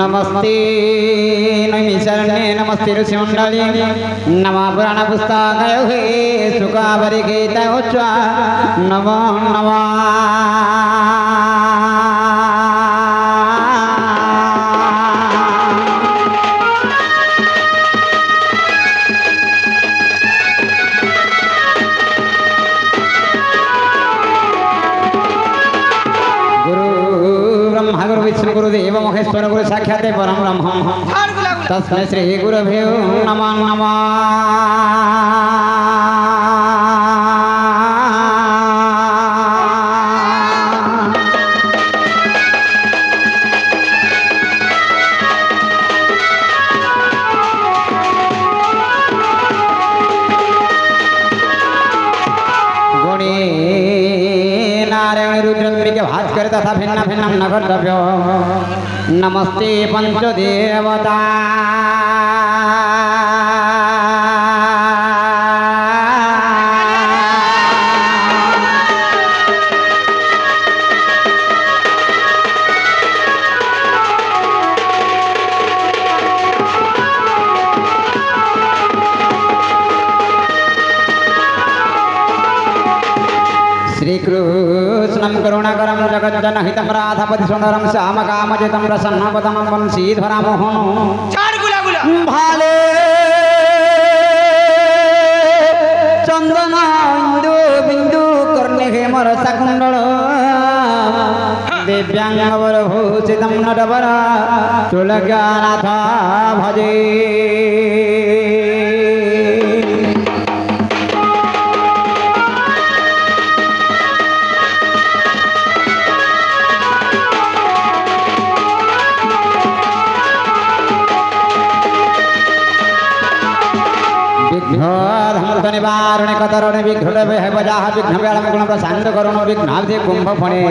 नमस्ते नैमिषारण्ये नमस्ते ऋषिमण्डले नमः पुराणपुस्तकाय सुखावरिकेताय च नमो नमः गुरुदेव महेश्वर गुरु साक्षात् परम ब्रह्म तस्मै श्री गुरुभ्यो नमः नमः भास्कर तथा भिन्न भिन्नम नगरभ्यो नमस्ते पंचदेवता श्रीकृष्णं करुणाकरं जगज्जनहितं राधापति सुंदरं श्यामकामजितं प्रसन्नपदं वंशीधरमोहन भाले चंदन इंदु बिंदु कर्णे हेमर सकुंडल दिव्यांगवरभूषितं नटवर तुलज्ञानाथ भजे निवारण कतरण विघ्न बजा विघ्न गुण प्रशांत करुण विघ्नाब्धि कुंभ फणे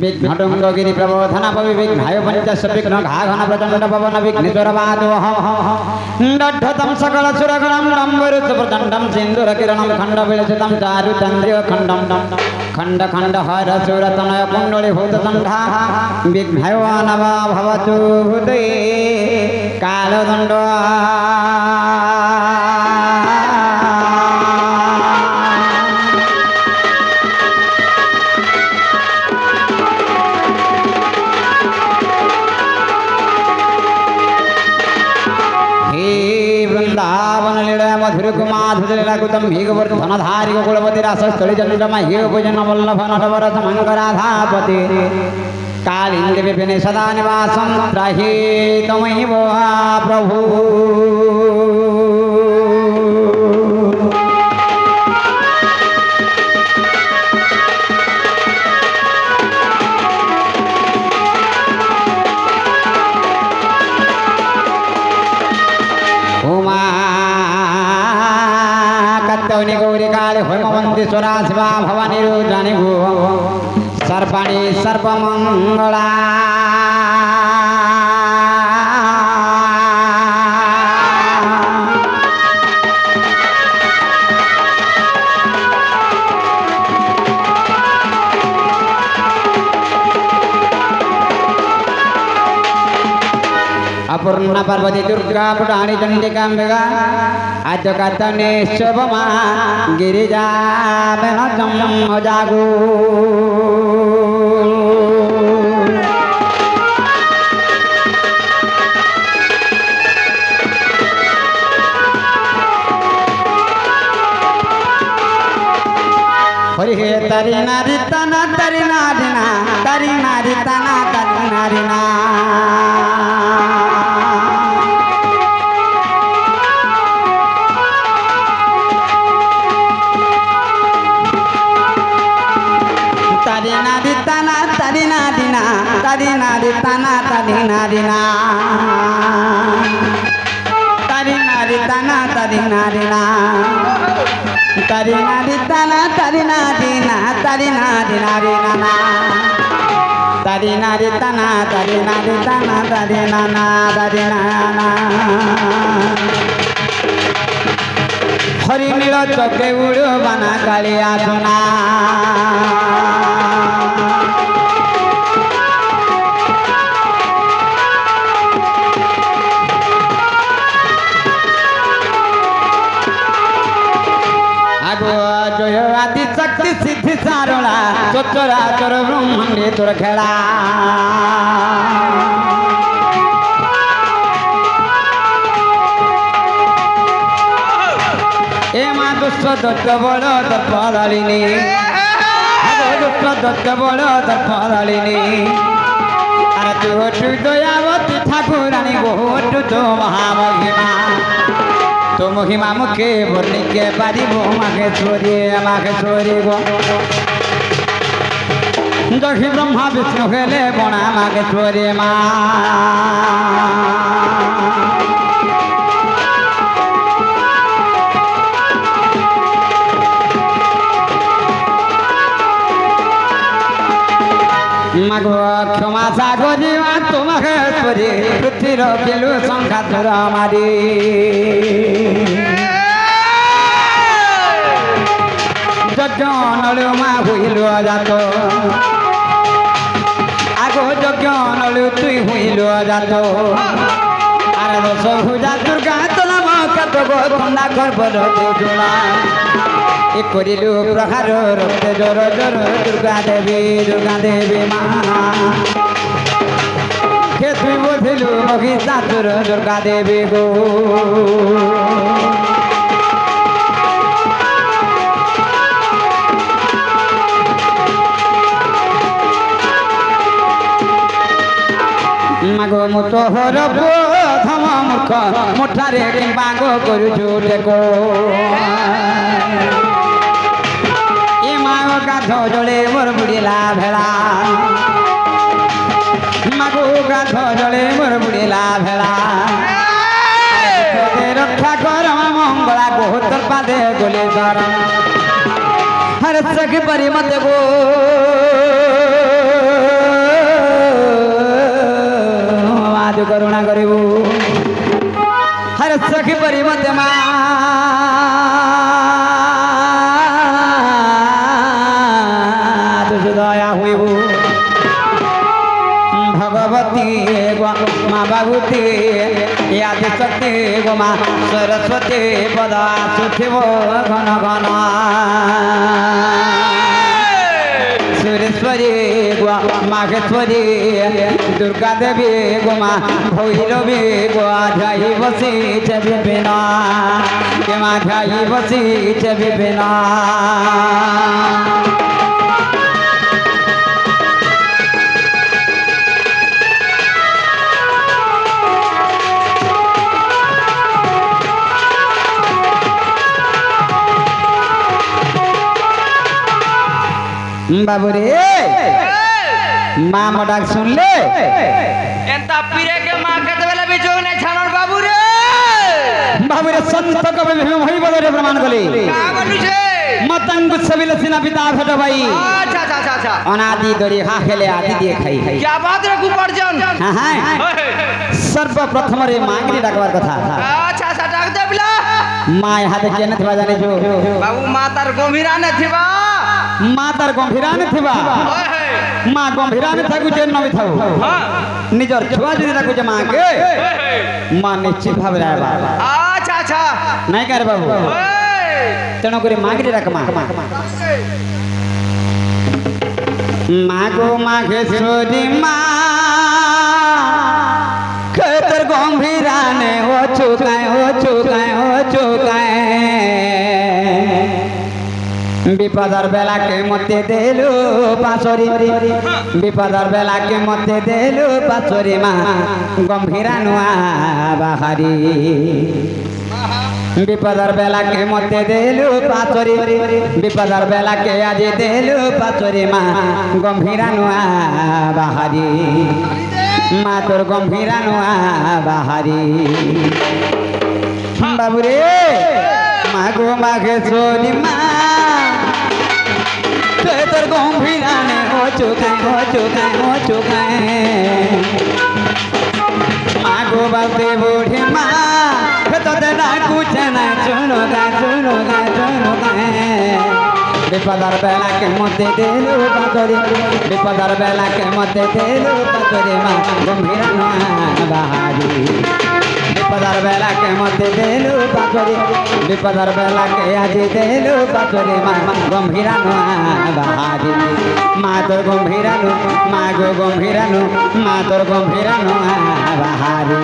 विघ्नटुंग गिरी प्रबोधन पवि विघ्नाय पंचश विघ्न घाघन प्रचंड पवन विघ्नेश्वर वादोह दड्ढतम सकल सुरगणम नंबरुच प्रचंडम सिंदूर किरणम खंड विलसितम चारु चंद्रिय खंडम खंड खंड हर सुरतनय कुंडली भूत संधा विघ्नाय नव भवतु भूते कालदंड मधुर कुमाधुरकुतम भीगवर्धनधारी कुलपति रासस्थली चंद्रमा हे भुजन वल्लभ नटवर समंगराधापति कालिंद विपिन सदा निवासं त्राहि तमैव प्रभु गौरी काले हेमवंती स्वरा शिवा भवानी रुद्राणी भू सर्पाणी सर्पमंगला अपूर्णा पार्वती दुर्गा पुराणी चंडिकांबिका आद्यकातने शोभमा गिरिजा बेहजम जागो हरि हे तरी नारी तना तरी नारिना तरी नारी तना तरी नारिना तना तरी नारिना तरी नारी तना तरी नारिना तरी नारी तना तरी नारिना तरी नारी नारिना तरी नारी तना तरी नारी तना तरी नाना तरी नाना हरि नील चके उड़ो बना कालिया सुना মা চরাচর ব্রহ্মাণ্ডে তোর খেলা এ মা দুষ্ট দত্ত বড় তোর পদালিনী দুষ্ট দত্ত বড় তোর পদালিনী আর তুই দয়াবতী ঠাকুরানী বহু তো মহামহিমা তো মহিমা মুখে বর্ণিকে পারিব মাকে ছড়িব যখি ব্রহ্মা বিষ্ণু হেলে বনা মাকে ছড়ে মা মাগো ক্ষমা সাগরি তোমাকে ছড়ে পৃথিবীর কেলু সংখ্যা ধর মারি যজ্ঞ নলু মা হইল যাত আগো যজ্ঞ নলু তুই হইল যাত আর দশ ভুজা দুর্গা তোলাম কত গো ঠান্ডা গর্ভর জোড়া এ করিলু প্রহার রক্তে জোর জোর দুর্গা দেবী মা কে তুই বধিলু মহিষাসুর দুর্গা দেবী গো মাগো মুতো হর প্রথম মূর্খ মুঠারে কিংবা গো করুছু টেকো এ মা গাধ জলে মোর বুড়িলা ভেড়া মাগো গাধ জলে মোর বুড়িলা ভেড়া রক্ষা কর মঙ্গলা গো তোর পাদে গলি ধর হর সখী পরি মতে গো आज करुणा करू हर सखी परी मत मा तुझ दया हुई भगवती गो माँ भगवती याद शक्ति गो माँ सरस्वती पदा सुथिव घन घन सुरेश्वरी गो माघेश्वरी दुर्गा देवी गो माँ भैरवी गो ध्याई बसी विपिना के माँ ध्याई बसी विपिना बाबू रे माँ मडाक सुन ले एंता पीरे के माँ के तबला भी जोने छानर बाबू रे संत कवि भीम होई बदरे प्रमाण कली का बोलु छे मतंग सबिल सिना पिता भेट भाई अच्छा अनादि दरी हा खेले आदि दिए खाई क्या बात रे गुपर्जन हां सर्वप्रथम रे मांगरी डाकवार कथा अच्छा डाक दे बिला माँ हाथे केने थिबा जाने जो बाबू माँ तार गंभीरा ने थिबा माँ तार गंभीरा ने थिबा माँ गंभीरा ने थाकु जे न थाउ निजर छुआ जदि राखु जे माँ के माँ निश्चित भाव रहबा अच्छा नहीं कर बाबू तेणु करी मांगरी राख माँ गो माघेश्वरी माँ खेतर गंभीरा ने हो चुकाए विपदर बेला के मते देलु पासरी विपदर बेला के मते देलु पासरी माँ गंभीरा नुआ बाहारी विपदर बेला के मते देलु पासरी विपदर बेला के आज देलु पासरी माँ गंभीरा नुआ बाहारी माँ तोर गंभीरा नुआ बाहारी बाबू रे माँ गो माघेश्वरी माँ तोर गंभीरा ने हो चुकाए माँ गो बाते बूढ़ी माँ तोते डाकू चना चुनो गा विपदर बेला के मते देलु पातरी विपदर बेला के मते देलु पातरी माँ गंभीरा नुआ बाहारी विपदर बेला के मत देलु पाचोरी विपदर बेला के आज देलु पाचोरी माँ गंभीरा नुआ बहारी माँ तोर गंभीरा नु माँ गो गंभीरा नु माँ तोर गंभीरा नुआ बहारी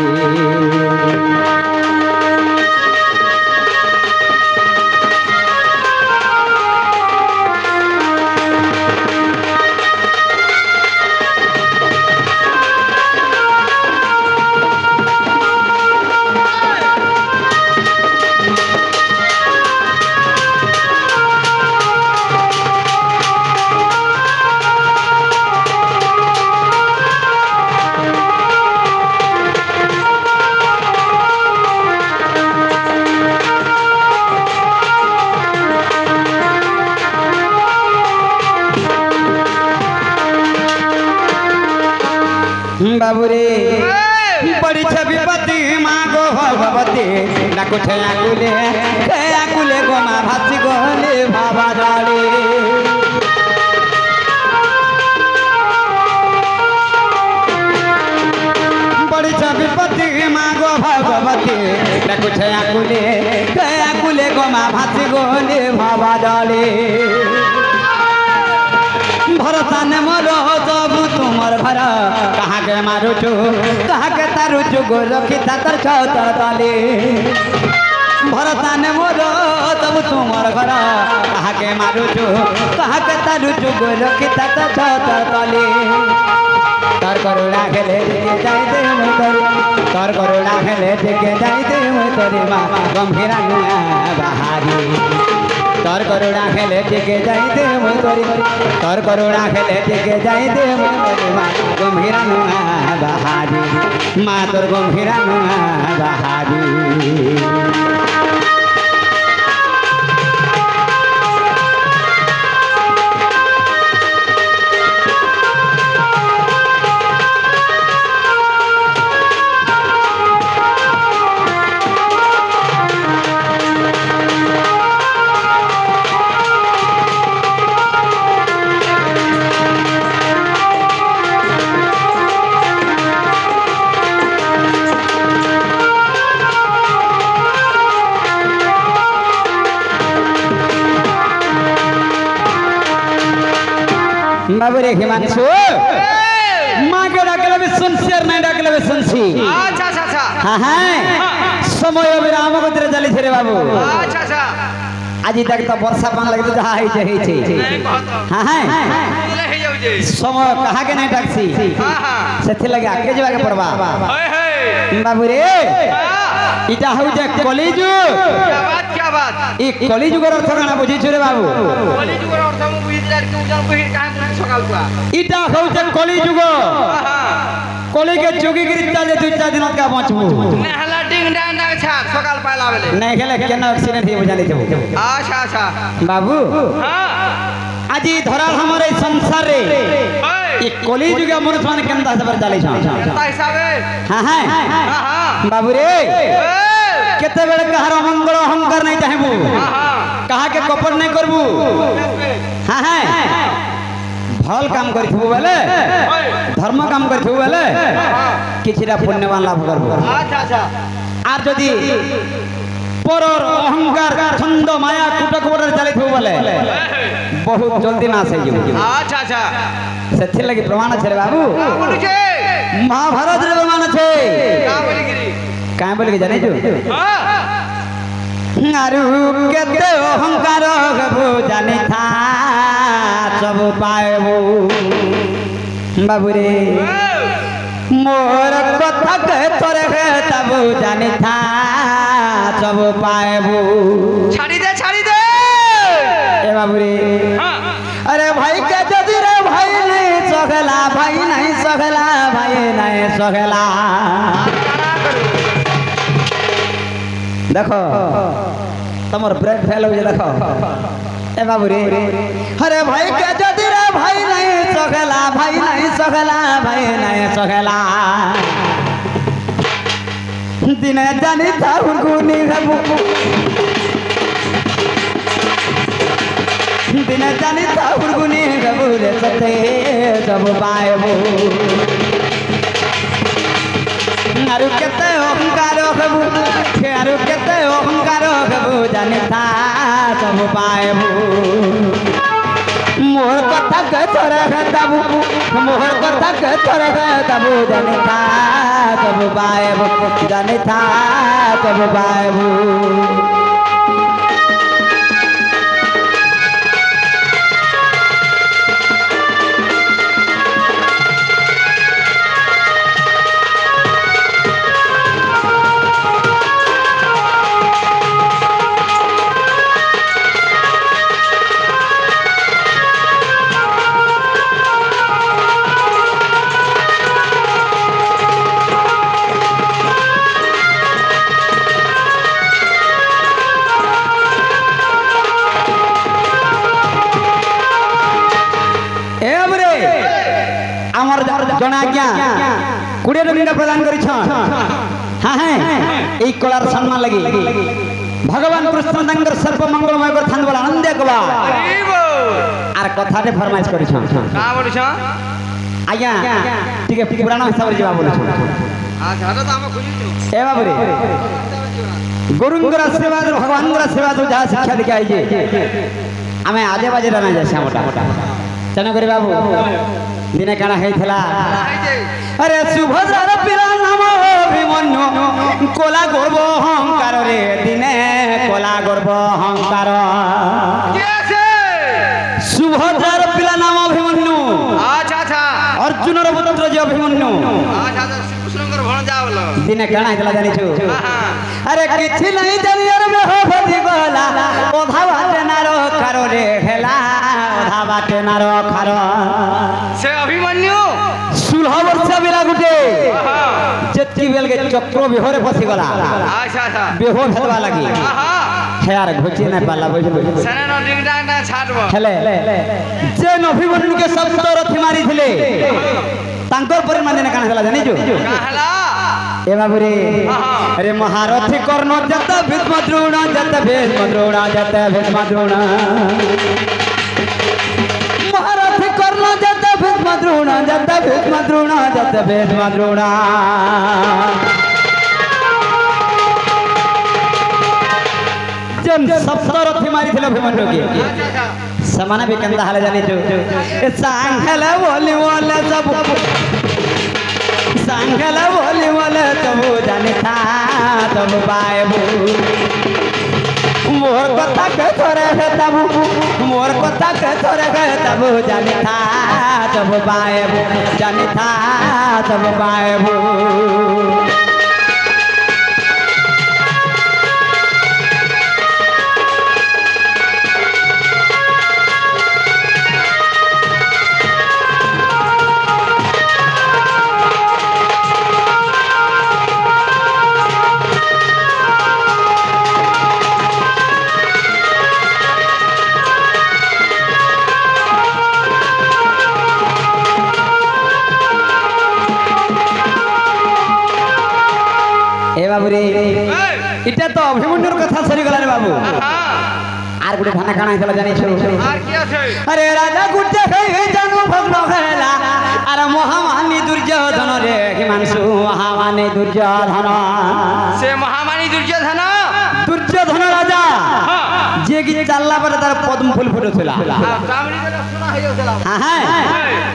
बाबूरे बड़ी छविपति माँ गो भगवती डाकू आकुले गो माँ भाती गोले बाबा डाले बड़ी छविपति माँ गो भगवती डाकू आकुले गो माँ भाती गोले बाबा डाले भरोसा ने मरो जब तुमर घर कहाँ के मारू छू कहाँ के तारू छू गो रखी तर छतर तले भरोसा ने मरो जब तुमर घर कहाँ के मारू छू कहाँ के तारू छू गो रखी तर छतर तले तर करुणा खेले दिखे जाई दे मैं तोरी तर करुणा खेले दिखे जाई दे मैं तोरी माँ गंभीरा नुआ बहारी तर करुणा खेले टिके जाई दे मैं तोरी तर करुणा खेले टिके जाई दे मैं तोरी माँ गंभीरा नुआ बहारी माँ तोर गंभीरा नुआ बहारी बाबू रे हिमांशु माँ के डाकले भी सुनसी और नहीं डाकले भी सुनसी अच्छा अच्छा अच्छा हाँ हाँ समय विराम को तेरे चली छे रे बाबू अच्छा अच्छा आज तक तो वर्षा पान लगे तो जहाँ ही छे हाँ हाँ समय कहाँ के नहीं डाकसी सेथे लगे आगे जवा के पड़वा बाबू रे इटा हो जे कॉलेज क्या बात ई कॉलेज को अर्थ काना बुझी छे रे बाबू कॉलेज को अर्थ मु बुझिलार के उजन बहिर काहे सकाल तुआ इटा हो जे कॉलेज को कॉलेज के जोगी गिरी चले 2-4 दिन का बचबू नहला डिंग डांग डांग छाक सकाल पाला बेले नहीं खेले केना एक्सीडेंट ही बुझाली छबू अच्छा अच्छा बाबू हां आज धरा हमारे संसार रे ये कॉलेज के मनुष्य मान केनता से पर चले छ हिसाबे हां हां हां बाबू रे केते बेले कहार मंगल अहंकार नहीं चाहेबू कहा के कपट नहीं करबू हां हां भल काम करथबू बेले धर्म काम करथबू बेले किछिरा पुण्यवान लाभ करबू अच्छा अच्छा आर जदी परर अहंकार छंद माया कुटक बडर चलिथबू बेले बहुत जल्दी नाश हो जबू अच्छा अच्छा सेथि लगी प्रमाण छे रे बाबू बोलु छे महाभारत रे प्रमाण छे का बोली गिरी का बोली के जाने जो हां आरु केते अहंकार गबू जाने था सब पाएबू बाबू रे मोर कथा के तोरे तब जाने था सब पाएबू छाड़ी दे ए बाबू रे हां अरे भाई के जदी रे भाई नहीं सगला भाई नहीं सगला भाई नहीं सगला देखो तमर ब्रेक फेल हो जे देखो ए बाबू रे अरे भाई के जदी रे भाई नहीं सगला भाई नहीं सगला भाई नहीं सगला दिने जानी था गुनी गबू दिन जानी था गुनी गबू रे सते सब पाएबू आरु केते अहंकार हेबु आरु केते अहंकार हेबु जानि था सब पाएबु मोर कथा के थोरे दाबु मोर कथा के थोरे दाबु जानि था सब पाएबु जानि था सब पाएबु जनाज्ञा 20 टंका प्रदान कर हाँ हाँ यही कलार सम्मान लगी भगवान कृष्ण तंकर सर्व मंगलमय कर थान बोला आनंद कबा आर कथाटे फरमाइश कर का बोलछ आज्ञा ठीक है पुराण हिसाब जवा बोलछ अच्छा तो हम खुली ए बाबू रे गुरुंगर आशीर्वाद भगवानगर आशीर्वाद जहा शिक्षा दिखा जे हमें आजे बाजे रहना जैसे मोटा चना करे बाबू दिने काना हेथला अरे सुभद्रार पिला नाम अभिमन्यु कोला गर्व अहंकार रे दिने कोला गर्व अहंकार सुभद्रार पिला नाम अभिमन्यु अच्छा अच्छा अर्जुन रो पुत्र जे अभिमन्यु अच्छा अच्छा कृष्णकर भणजा बोलो दिने काना हेथला जानि छु अरे किछि नहीं जानि यार में हो भदी गोला ओधा बाटे नारो खारो रे हेला ओधा बाटे नारो खारो से अभिमन्यु 16 वर्ष बेला गुटे जत्ती बेल के चक्र बिहरे फसी गला अच्छा अच्छा बेहो भेदवा लगी हे यार घोची नै पाला बुझलो सने न डिंगडा ना छाटबो हेले जे अभिमन्यु के सब तो रथि मारी थिले तांकर पर माने न काना हला जानि जो कहला ए बाबूरे अरे महारथी कर्ण जत भीष्म द्रोण जत भीष्म द्रोण जत भीष्म द्रोण महारथी कर्ण जत भीष्म द्रोण जत भीष्म द्रोण जत भीष्म द्रोण जन सप्तरथी मारी थिल अभिमन्यु के समान भी कंदा हले जानि जो ए सांगला बोली बोले सब सांगला बोली बोले तब जानि था तब पाएबू मोर कथा के थोरे तब मोर कथा के थोरे तब जानि था तब पाएबू जानि था तब पाएबू बाबूरे इटा तो अभिमन्युर कथा सरी गला रे बाबू आर गुटे खाना खाना हेला जानि छु आर किया छै अरे राजा गुटे हे जानु भग्न हेला अरे महामानी दुर्योधन रे हिमांशु महामानी दुर्योधन से महामानी दुर्योधन दुर्योधन राजा जे कि चलला पर तार पद्म फूल फुटुला कामरी रे सुना हेयोला हां हां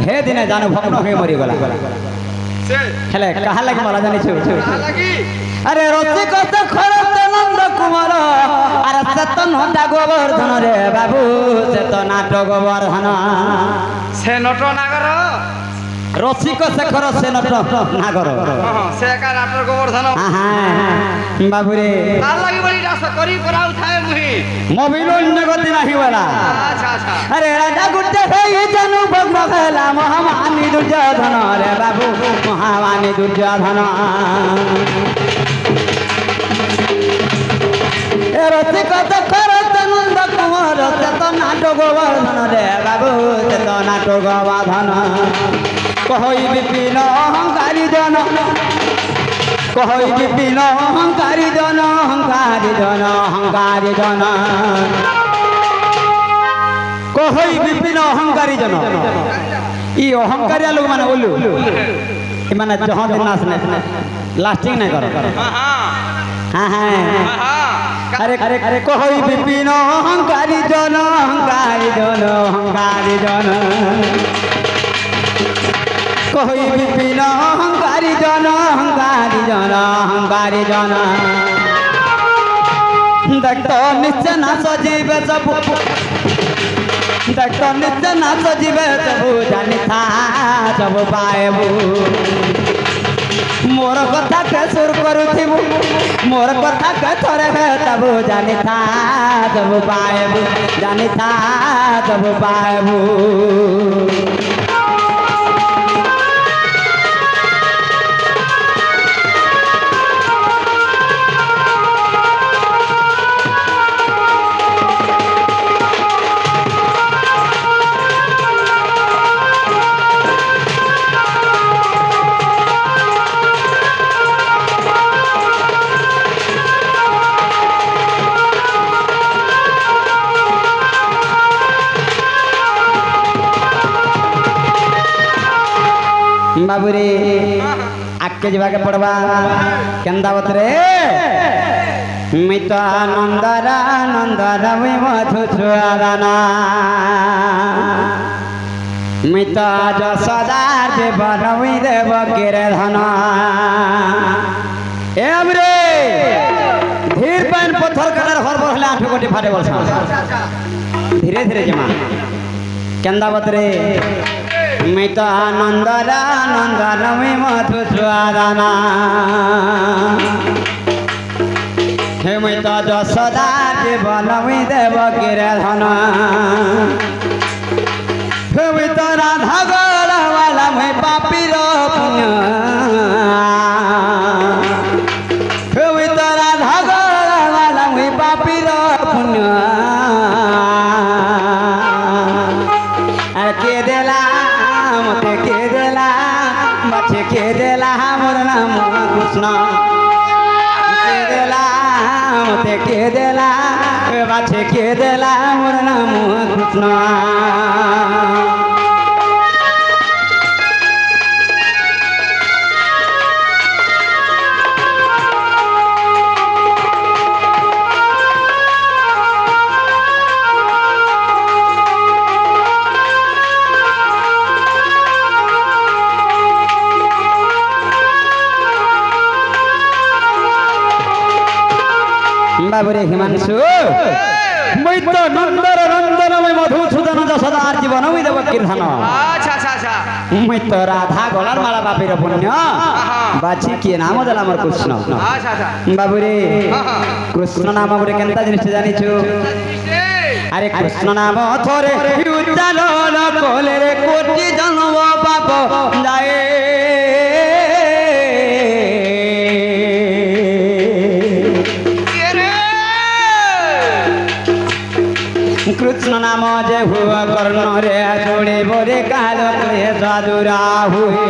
हे दिने जानु भग्न हे मरि गला से हेले कहा लगी मला जानि छु कहा लगी अरे रसिक से खरत नंद कुमार अरे सेतन हटा गोवर्धन रे बाबू सेतन नाट गोवर्धन से नट नागर रसिक शेखर से नट नागर से का नाट गोवर्धन हां बाबू रे का लागि बड़ी रास करी पराउ थाए मुही मोबिल अन्य गति नाही वाला अच्छा अच्छा अरे राजा गुट्टे हे जानु भग्न खेला महामानी दुर्योधन रे बाबू महामानी दुर्योधन रसिक खरत नंद कुमार सेतन नाट गोवर्धन रे बाबू सेतन नाट गोवर्धन कहई विपिन अहंकारी जन कहई विपिन अहंकारी जन अहंकारी जन अहंकारी जन कहई विपिन अहंकारी जन ई अहंकारिया लोग माने बोलू মানে যখন দিন নাচ না লাস্টিং না করো হ্যাঁ হ্যাঁ আরে আরে আরে কই বিপিন অহংকারী জন অহংকারী জন অহংকারী জন কই বিপিন অহংকারী জন অহংকারী জন অহংকারী জন দেখত নিশ্চয় না সজীবে সবু দেখত নিশ্চয় না সজীবে সবু জানি থা সবু পাইবু मोर कथा के सुर करुथिबु मोर कथा के थरे तबु जानि था जब पाएबु जानि था जब पाएबु बाबूरे आके जाके पड़वा केंदावत रे मिता नंदरा नंदरा मधु छुआराना मिता जसदा देव रवि देव केरे धना ए हमरे धीर पान पत्थर कलर हर बहला आठ कोटी फाटे बरसा धीरे धीरे जमा केंदावत रे मिता नंदरा नंदरा मधु छुआराना हे मिता जसदा देव रवि देव केरे धना हे मिता राधा गौरा वाला मैं पापी रो पुण्य हे मिता राधा गौरा वाला मैं पापी रो पुण्य के देला मते के देला बच्चे के देला मोर नाम कृष्ण के देला मते के देला बच्चे के देला मोर नाम कृष्ण बाबूरे हिमांशु मैं तो नंदर नंदन में मधुसूदन जसदार जीवन में देव कीर्तन अच्छा अच्छा अच्छा मैं तो राधा गलार माला बापीर पुण्य बाची किए नाम देला मोर कृष्ण अच्छा अच्छा बाबूरे कृष्ण नाम गुरे केनता जिनिस जानिछु अरे कृष्ण नाम थोरे उच्चारण कोले रे कोटि जन्म पाप जाए कृष्ण नाम जे हुआ कर्ण रे जोड़े बोरे काल क्लेश दूरा हुए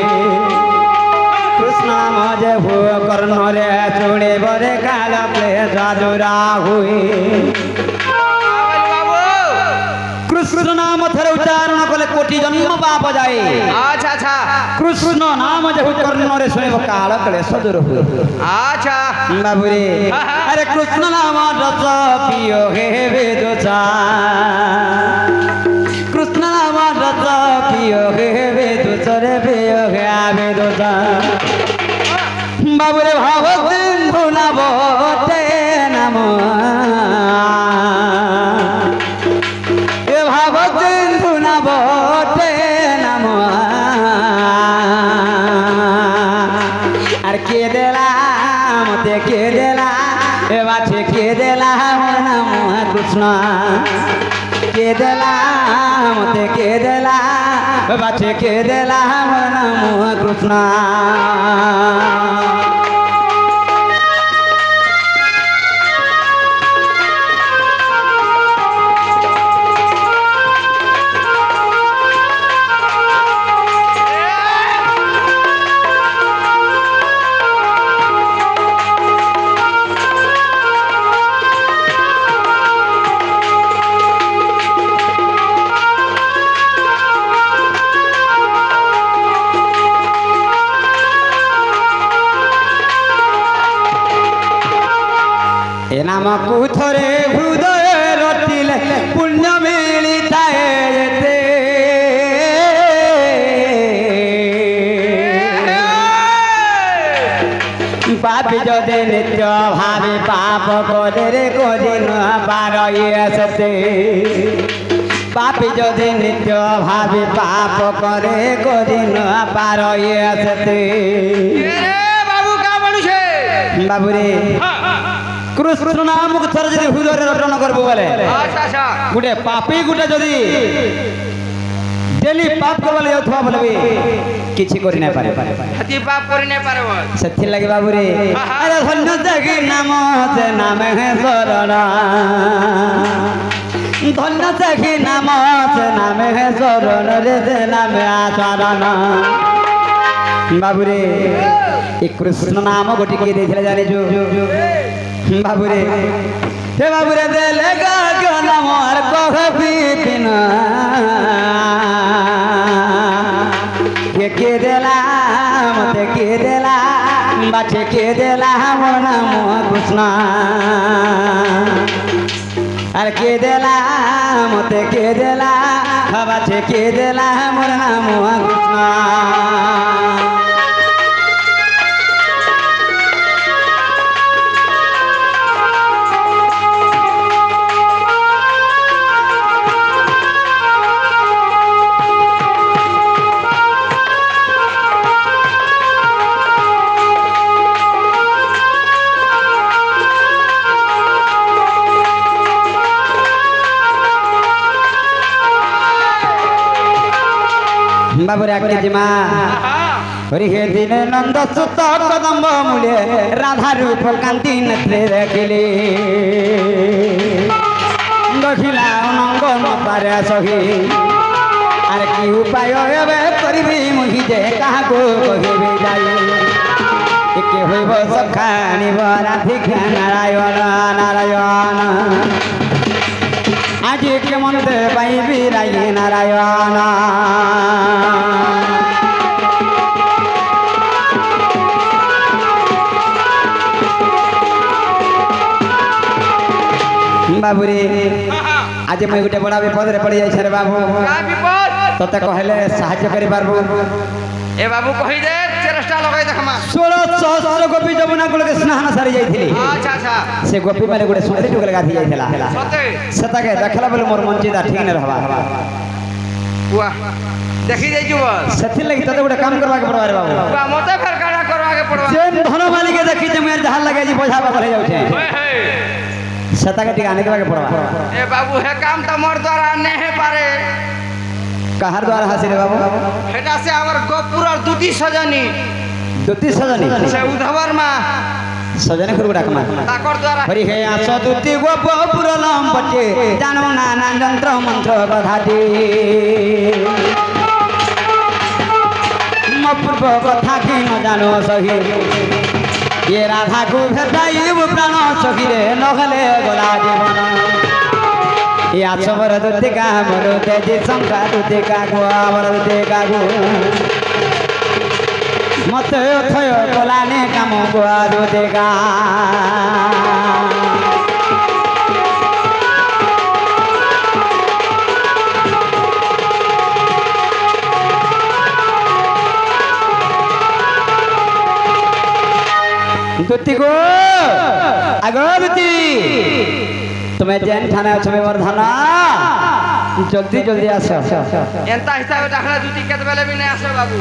कृष्ण नाम जे हुआ कर्ण रे जोड़े बोरे काल क्लेश दूरा हुए कृष्ण नाम थरे उच्चारण कले कोटि जन्म पाप जाए अच्छा अच्छा कृष्ण नाम जे हुआ कर्ण रे सुने काल क्लेश दूर हुए अच्छा बाबूरे अरे कृष्ण नाम रस पियो हे वेदोचा कृष्ण नाम रस पियो हे वेदोचा रे पियो हे वेदोचा बाबूरे भाव सिंधु नवते नम ए भाव सिंधु नवते नम अरे के देला मते के देला ए बाछे के देला मोर नाम कृष्ण के देला मते के देला ए बाछे के देला मोर नाम कृष्ण नामकु थरे हृदय रटिले पुण्य मिलिताए जेते पापी जदे नित्य भावे पाप करे रे करि न पारये सते पापी जदे नित्य भावे पाप करे करि न पारये सते बाबू का मनुष्य बाबू रे कृष्ण नाम को थर जदि हृदय रटन करबो बोले अच्छा अच्छा गुटे पापी गुटे जदि डेली पाप करबले जाउथवा बोले किछि करि नै पारे हती पाप करि नै पारबो सथि लागि बाबू रे अरे धन्य जगी नाम से नाम है शरण धन्य जगी नाम से नाम है शरण रे से नाम आचरण बाबू रे ए कृष्ण नाम गोटी के देथिले जाने जो बाबू रे हे बाबू रे देले गा क्यों नाम और कहबी बिना के देला मते के देला बाटे के देला मोर नाम कृष्ण अरे के देला मते के देला बाटे के देला मोर नाम कृष्ण बाबू आज्ञा जिमा हरि हे दिन नंद सुत कदम्ब मूल्य राधा रूप कांति नेत्रे देखिले दखिला अनंग न पारे सही अरे कि उपाय एबे करबी मुहि जे कहा को कहिबे जाई एके होइब सखानी राधिका नारायण नारायण आज के मंत्र पाइबी राय नारायण बाबू रे आज मैं गोटे बड़ा विपद रे पड़ी जाई रे बाबू का विपद तते कहले सहाय्य करि पारबो ए बाबू कहि दे चेष्टा लगाई देखमा 1600 गोपी जमुना कुल के स्नान सारी जाइथिली अच्छा अच्छा से गोपी माने गोटे सुंदरी टुकल गाधी जाइथिला सते सेता के देखला बोले मोर मंचिदा ठीक न रहबा वाह देखि जाई जुब सेथि लगी तते गोटे काम करबा के पड़बा रे बाबू वाह मते फेर काढा करवा के पड़वा जे धन मालिक देखि जे मेर जहां लगे जी बोझा बखले जाउ छे ओए हे सेता के टिका निकला के पड़बा ए बाबू हे काम त मोर द्वारा नै हे पारे कहार द्वारा हासिल रे बाबू हेटा से हमर गोपुर और दुती सजनी से उधवर मा सजने खुर डाकमा ताकर द्वारा हरि हे आस दुती गोपुर लम बटे जानो नाना यंत्र मंत्र बधाती म पूर्व कथा की न जानो सही ये राधा को भेटाइब प्राण सखी रे नगले गोला जीवन या सबर दुतिका मरु तेजी शंका दुतिका गो आवर दुतिका गो मत थय कोलाने काम गो दुतिका दुति गो अगरबत्ती तुम्हें जैन थाना छबे वर्धना जल्दी जल्दी आसो एंता हिसाब डाखला दुती केत बेले भी नै आसे बाबू